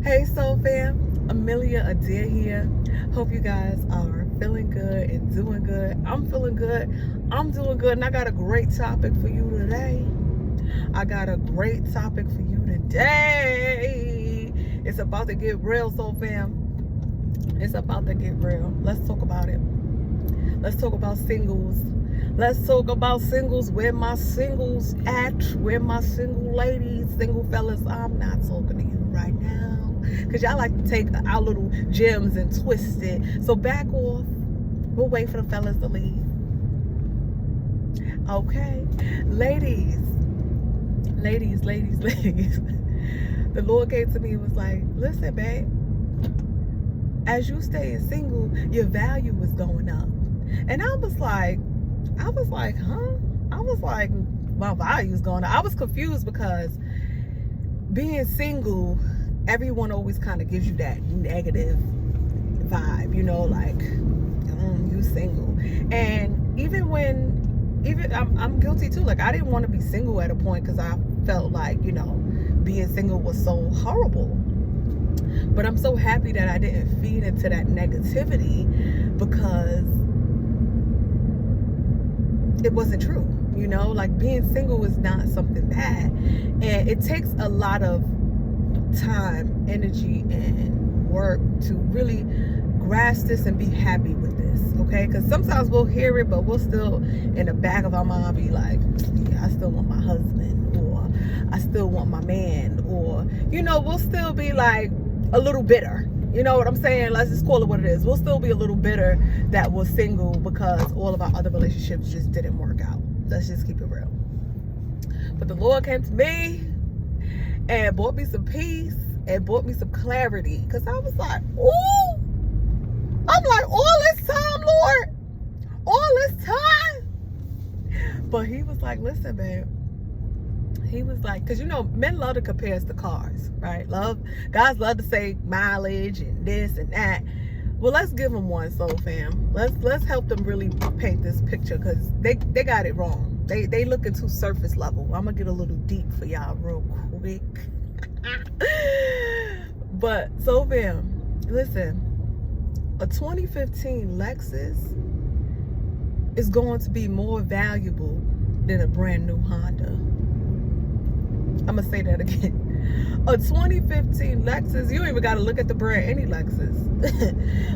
Hey Soul Fam, Amelia Adair here. Hope you guys are feeling good and doing good. I'm feeling good. I'm doing good, and I got a great topic for you today. It's about to get real, Soul Fam. It's about to get real. Let's talk about it. Let's talk about singles. Let's talk about singles. Where my singles at? Where my single ladies, single fellas? I'm not talking to you right now, because y'all like to take our little gems and twist it. So back off. We'll wait for the fellas to leave. Okay. Ladies. The Lord came to me and was like, listen, babe, as you stay single, your value is going up. And I was like, huh? I was like, my value's going up. I was confused because being single, everyone always kind of gives you that negative vibe, like, you single. And I'm guilty too. Like, I didn't want to be single at a point because I felt like, being single was so horrible. But I'm so happy that I didn't feed into that negativity, because it wasn't true. Like, being single is not something bad, and it takes a lot of time, energy, and work to really grasp this and be happy with this, okay? Because sometimes we'll hear it, but we'll still in the back of our mind be like, yeah, I still want my husband, or I still want my man, or we'll still be like a little bitter. You know what I'm saying? Let's just call it what it is. We'll still be a little bitter that we're single because all of our other relationships just didn't work out. Let's just keep it real. But the Lord came to me and brought me some peace and brought me some clarity, because I was like, ooh, I'm like, all this time, Lord, all this time. But he was like, listen, babe. He was like, because men love to compare us to cars, right? Guys love to say mileage and this and that. Well, let's give them one, Soul Fam. Let's help them really paint this picture, because they got it wrong. They looking too surface level. I'm gonna get a little deep for y'all real quick. But Soul Fam, listen, a 2015 Lexus is going to be more valuable than a brand new Honda. I'm gonna say that again. A 2015 Lexus, you don't even gotta look at the brand, any Lexus.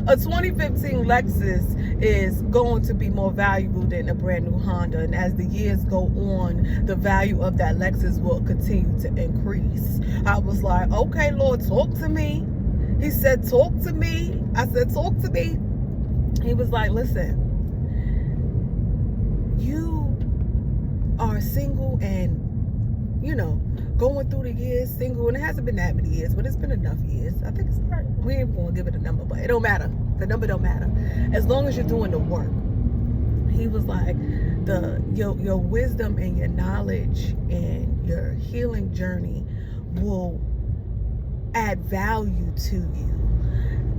A 2015 Lexus is going to be more valuable than a brand new Honda. And as the years go on, the value of that Lexus will continue to increase. I was like, okay, Lord, talk to me. He said, talk to me. I said, talk to me. He was like, listen, you are single and going through the years single, and it hasn't been that many years, but it's been enough years. I think it's right. We ain't gonna give it a number, but it don't matter. The number don't matter as long as you're doing the work. He was like, your wisdom and your knowledge and your healing journey will add value to you,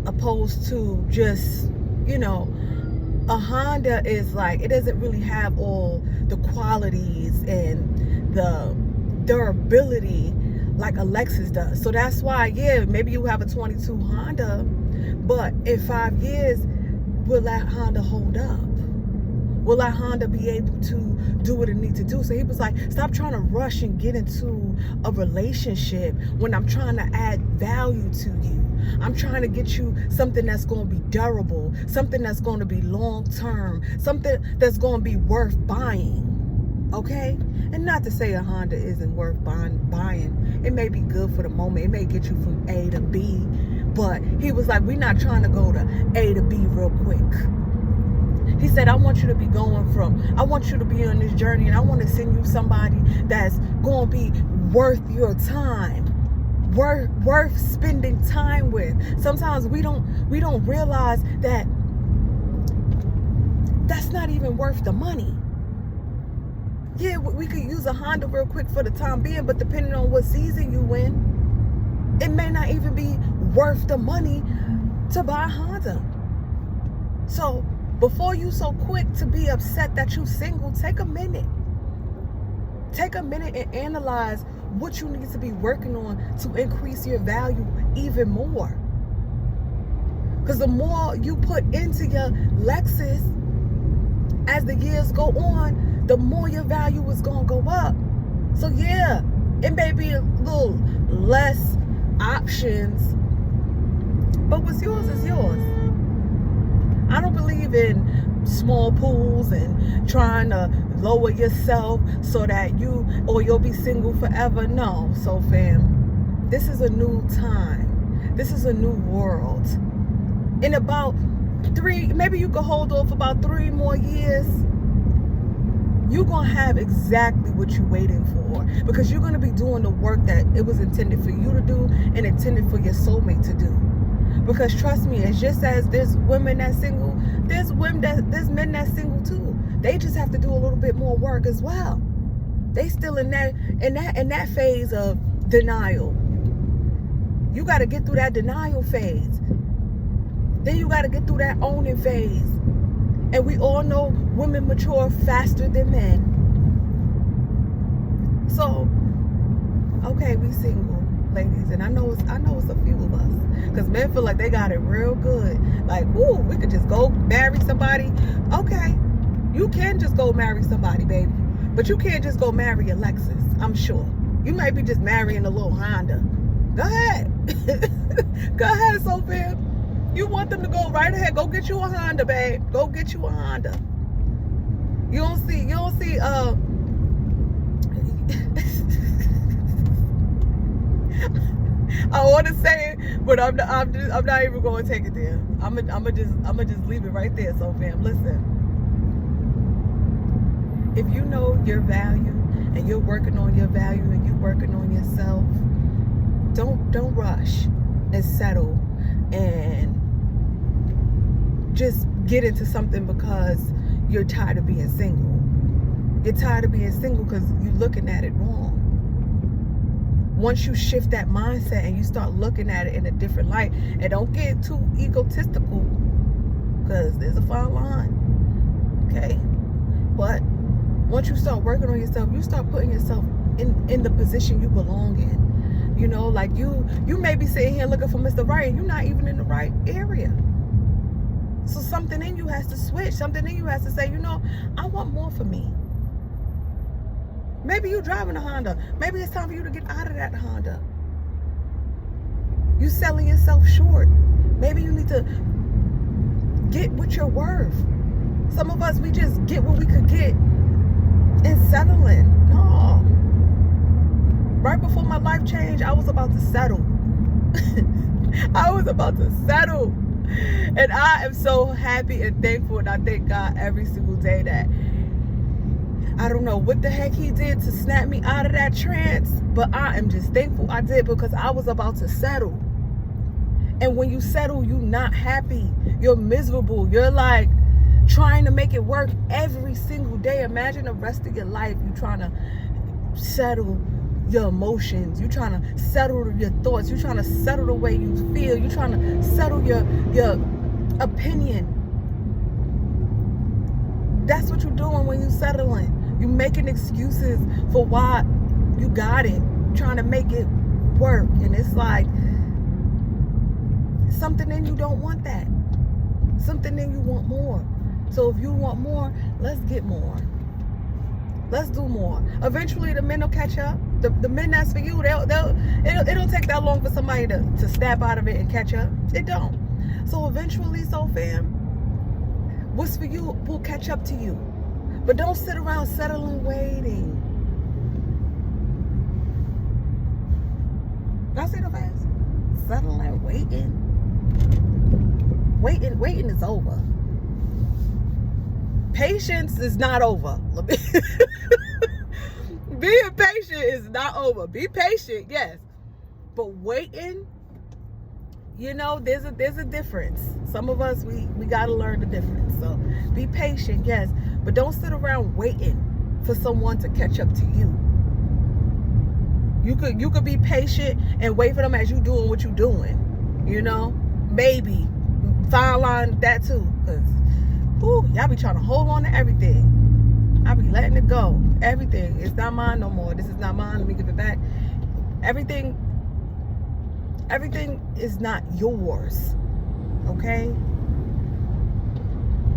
opposed to just a Honda is like, it doesn't really have all the qualities and the durability like a Lexus does. So that's why, yeah, maybe you have a 22 Honda, but in 5 years, will that Honda hold up? Will that Honda be able to do what it needs to do? So he was like, stop trying to rush and get into a relationship when I'm trying to add value to you. I'm trying to get you something that's going to be durable, something that's going to be long-term, something that's going to be worth buying. Okay? And not to say a Honda isn't worth buying. It may be good for the moment. It may get you from A to B. But he was like, we're not trying to go to A to B real quick. He said, I want you to be on this journey, and I want to send you somebody that's going to be worth your time. Worth spending time with. Sometimes we don't realize that that's not even worth the money. Yeah, we could use a Honda real quick for the time being, but depending on what season you in, it may not even be worth the money to buy a Honda. So before you so quick to be upset that you single, take a minute. Take a minute and analyze what you need to be working on to increase your value even more. Because the more you put into your Lexus as the years go on, the more your value is going to go up. So yeah, it may be a little less options, but what's yours is yours. I don't believe in small pools and trying to lower yourself so that you'll be single forever. No. So fam, this is a new time. This is a new world. In about maybe you could hold off about 3 more years, you're going to have exactly what you're waiting for, because you're going to be doing the work that it was intended for you to do and intended for your soulmate to do. Because trust me, it's just as there's women that's single, there's men that's single too. They just have to do a little bit more work as well. They still in that phase of denial. You got to get through that denial phase. Then you got to get through that owning phase. And we all know women mature faster than men. So, okay, we single, ladies, and I know it's a few of us, because men feel like they got it real good. Like, ooh, we could just go marry somebody. Okay, you can just go marry somebody, baby, but you can't just go marry a Lexus. I'm sure you might be just marrying a little Honda. Go ahead, go ahead, Sophia. You want them to go right ahead. Go get you a Honda, babe. Go get you a Honda. You don't see I want to say it, but I'm not even going to take it there. I'm gonna just leave it right there. So fam, listen. If you know your value and you're working on your value and you're working on yourself, don't rush and settle and just get into something because you're tired of being single. You're tired of being single because you're looking at it wrong. Once you shift that mindset and you start looking at it in a different light, and don't get too egotistical, because there's a fine line, okay? But once you start working on yourself, you start putting yourself in the position you belong in. You know, like you may be sitting here looking for Mr. Right, and you're not even in the right area. So something in you has to switch. Something in you has to say, you know, I want more for me. Maybe you're driving a Honda. Maybe it's time for you to get out of that Honda. You're selling yourself short. Maybe you need to get what you're worth. Some of us, we just get what we could get and settling. No. Right before my life changed, I was about to settle. I was about to settle. And I am so happy and thankful, and I thank God every single day that I don't know what the heck he did to snap me out of that trance, but I am just thankful I did, because I was about to settle. And when you settle, you're not happy. You're miserable. You're like trying to make it work every single day. Imagine the rest of your life you trying to settle your emotions. You're trying to settle your thoughts. You're trying to settle the way you feel. You're trying to settle your opinion. That's what you're doing when you're settling. You're making excuses for why you got it, trying to make it work. And it's like, something in you don't want that. Something in you want more. So if you want more, let's get more. Let's do more. Eventually the men will catch up. The men that's for you, it don't take that long for somebody to snap out of it and catch up. It don't. So eventually, so fam, what's for you will catch up to you. But don't sit around settling waiting. Y'all see the face? Settling waiting. Waiting is over. Patience is not over. Being patient is not over. Be patient, yes. But waiting, you know, there's a difference. Some of us, we got to learn the difference. So be patient, yes. But don't sit around waiting for someone to catch up to you. You could be patient and wait for them as you doing what you doing. You know, maybe fine line that too. Cause y'all be trying to hold on to everything. I be letting it go. Everything. It's not mine no more. This is not mine. Let me give it back. Everything is not yours. Okay?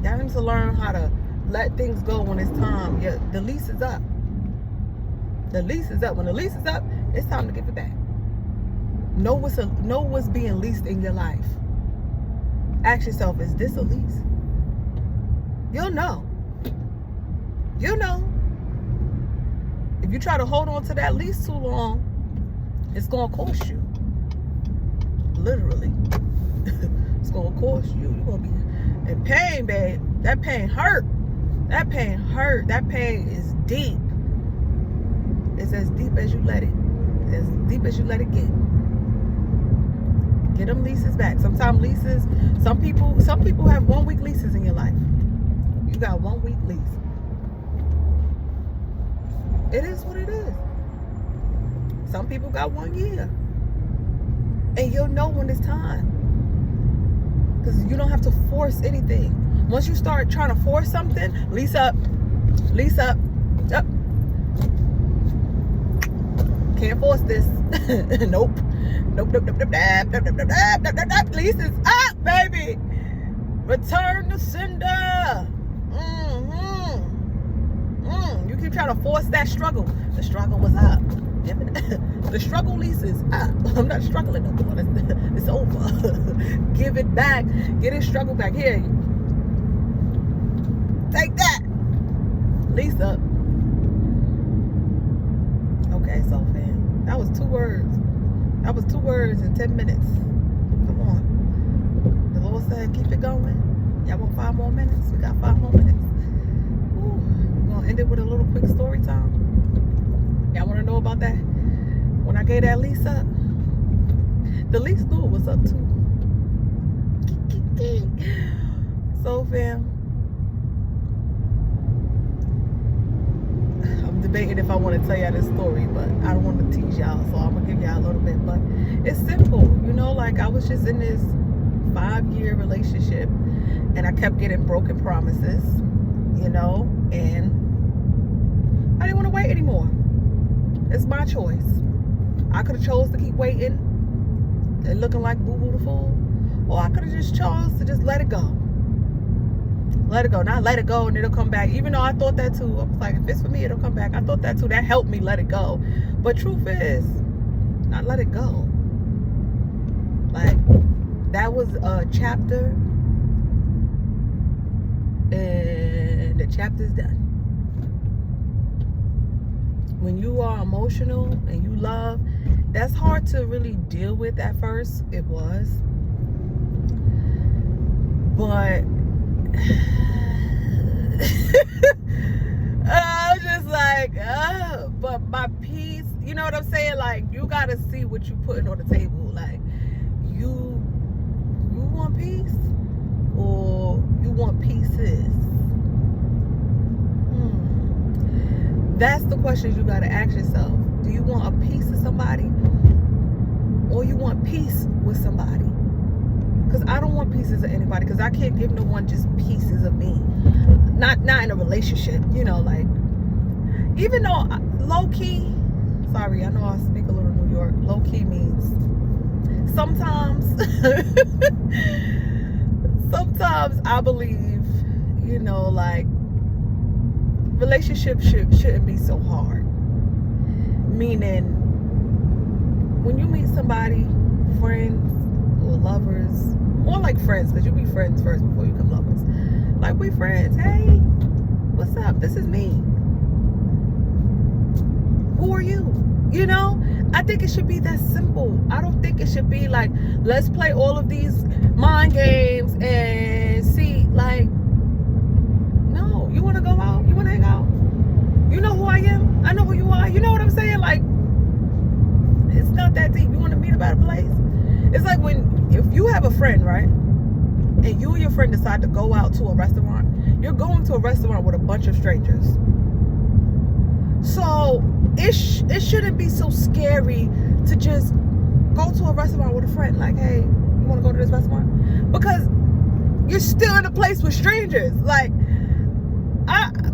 Y'all need to learn how to let things go when it's time. Yeah, the lease is up. The lease is up. When the lease is up, it's time to give it back. Know what's being leased in your life. Ask yourself, is this a lease? You'll know. You'll know. If you try to hold on to that lease too long, it's going to cost you. Literally. It's going to cost you. You're going to be in pain, babe. That pain hurt. That pain hurt. That pain is deep. It's as deep as you let it. As deep as you let it get. Get them leases back. Sometimes leases, some people have 1 week leases in your life. You got 1 week lease. It is what it is. Some people got 1 year. And you'll know when it's time. Because you don't have to force anything. Once you start trying to force something, lease up. Lease up. Up. Can't force this. Nope. Nope. Lease is up, baby. Return to sender. You keep trying to force that struggle. The struggle was up. The struggle lease is up. I'm not struggling no more. It's over. Give it back. Get his struggle back. Here. Take that. Lease up. Okay, so fam. That was 2 words. That was 2 words in 10 minutes. Come on. The Lord said, keep it going. Y'all want 5 more minutes? We got 5 more minutes. Ooh. We're going to end it with a little quick story time. Y'all want to know about that? When I gave that lease up, the lease knew it was up too. So, fam, I'm debating if I want to tell y'all this story, but I don't want to tease y'all, so I'm going to give y'all a little bit. But it's simple. You know, like I was just in this 5-year relationship, and I kept getting broken promises, you know, and I didn't want to wait anymore. It's my choice. I could have chose to keep waiting and looking like Boo Boo the Fool, or I could have just chose to just let it go. Let it go. Not let it go and it'll come back. Even though I thought that too. I was like, if it's for me, it'll come back. I thought that too. That helped me let it go. But truth is, not let it go. Like, that was a chapter, and the chapter's done. When you are emotional and you love, that's hard to really deal with at first. It was. But I was just like, but my peace, you know what I'm saying? Like, you gotta see what you putting on the table. Like, you want peace, or you want pieces? That's the question you gotta ask yourself. Do you want a piece of somebody, or you want peace with somebody? Because I don't want pieces of anybody, because I can't give no one just pieces of me. Not in a relationship, you know, like, even though low-key, sorry, I know I speak a little New York, low-key means sometimes, sometimes I believe, you know, like, relationships shouldn't be so hard. Meaning, when you meet somebody, friends or lovers, more like friends, because you be friends first before you become lovers. Like, we friends. Hey, what's up? This is me. Who are you? You know, I think it should be that simple. I don't think it should be like, let's play all of these mind games and see, like, no, you want to go out? You want to hang out? You know who I am? I know who you are. You know what I'm saying? Like, it's not that deep. You want to meet about a place? It's like if you have a friend, right? And you and your friend decide to go out to a restaurant. You're going to a restaurant with a bunch of strangers. So it shouldn't be so scary to just go to a restaurant with a friend. Like, hey, you want to go to this restaurant? Because you're still in a place with strangers. Like,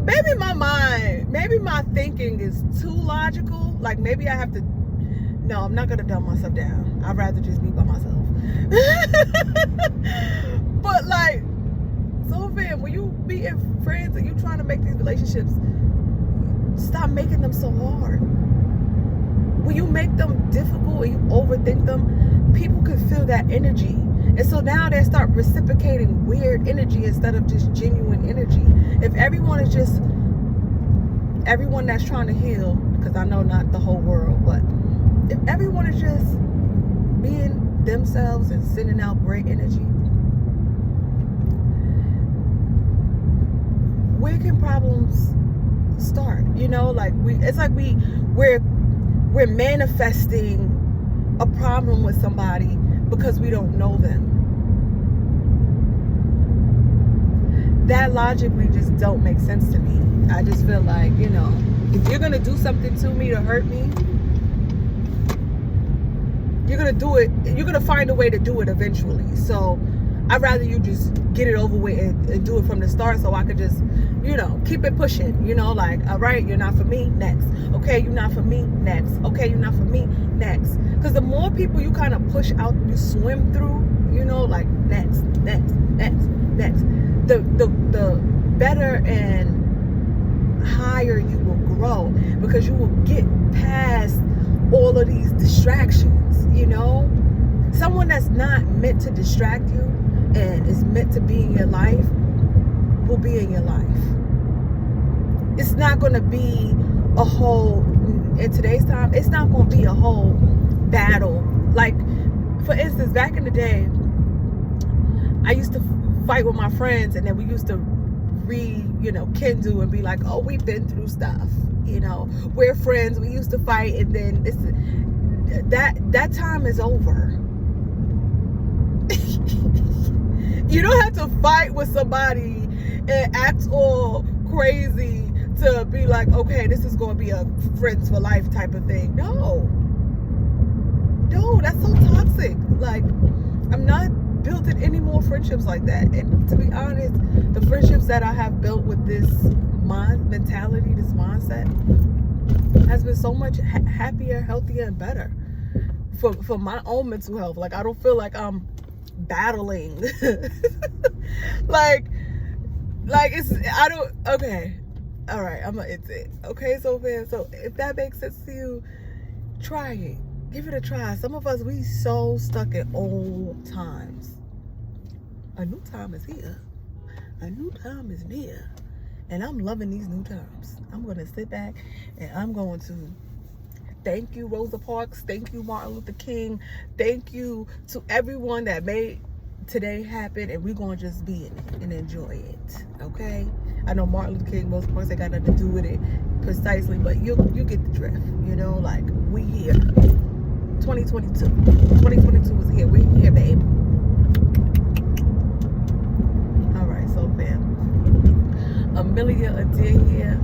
maybe my thinking is too logical. Like, maybe I have to No, I'm not gonna dumb myself down. I'd rather just be by myself. But like, so fam, when you meeting friends and you trying to make these relationships, stop making them so hard. When you make them difficult and you overthink them, people can feel that energy. And so now they start reciprocating weird energy instead of just genuine energy. If everyone is just, everyone that's trying to heal, because I know not the whole world, but if everyone is just being themselves and sending out great energy, where can problems start? You know, like it's like we're manifesting a problem with somebody because we don't know them. That logically just don't make sense to me. I just feel like, you know, if you're gonna do something to me to hurt me, you're gonna do it. You're gonna find a way to do it eventually. So I'd rather you just get it over with and do it from the start, so I could just, you know, keep it pushing. You know, like, all right, you're not for me, next. Okay, you're not for me, next. Okay, you're not for me, next. Because the more people you kind of push out, you swim through, you know, like next, next, next, next. The better and higher you will grow, because you will get past all of these distractions. You know, someone that's not meant to distract you and is meant to be in your life will be in your life. It's not going to be a whole, in today's time, it's not going to be a whole battle. Like, for instance, back in the day, I used to fight with my friends, and then we used to kindle and be like, oh, we've been through stuff, you know, we're friends, we used to fight, and then that time is over. You don't have to fight with somebody and act all crazy to be like, okay, this is going to be a friends for life type of thing. No, that's so toxic. Like, I'm not building any more friendships like that. And to be honest, the friendships that I have built with this mentality, this mindset, has been so much happier, healthier, and better for my own mental health. Like, I don't feel like I'm battling. like it's, I don't, okay, all right, it's it. Okay, so man, so if that makes sense to you, try it. Give it a try. Some of us, we so stuck in old times. A new time is here. A new time is near. And I'm loving these new times. I'm going to sit back and I'm going to thank you, Rosa Parks. Thank you, Martin Luther King. Thank you to everyone that made today happen. And we're going to just be in it and enjoy it. Okay? I know Martin Luther King, Rosa Parks, they got nothing to do with it precisely, but you get the drift. You know, like, we here. 2022 is here. We're here, babe. All right, so fam, Amelia Adair here.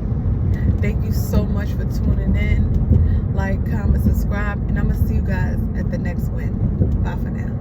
Thank you so much for tuning in. Like, comment, subscribe, and I'm gonna see you guys at the next one. Bye for now.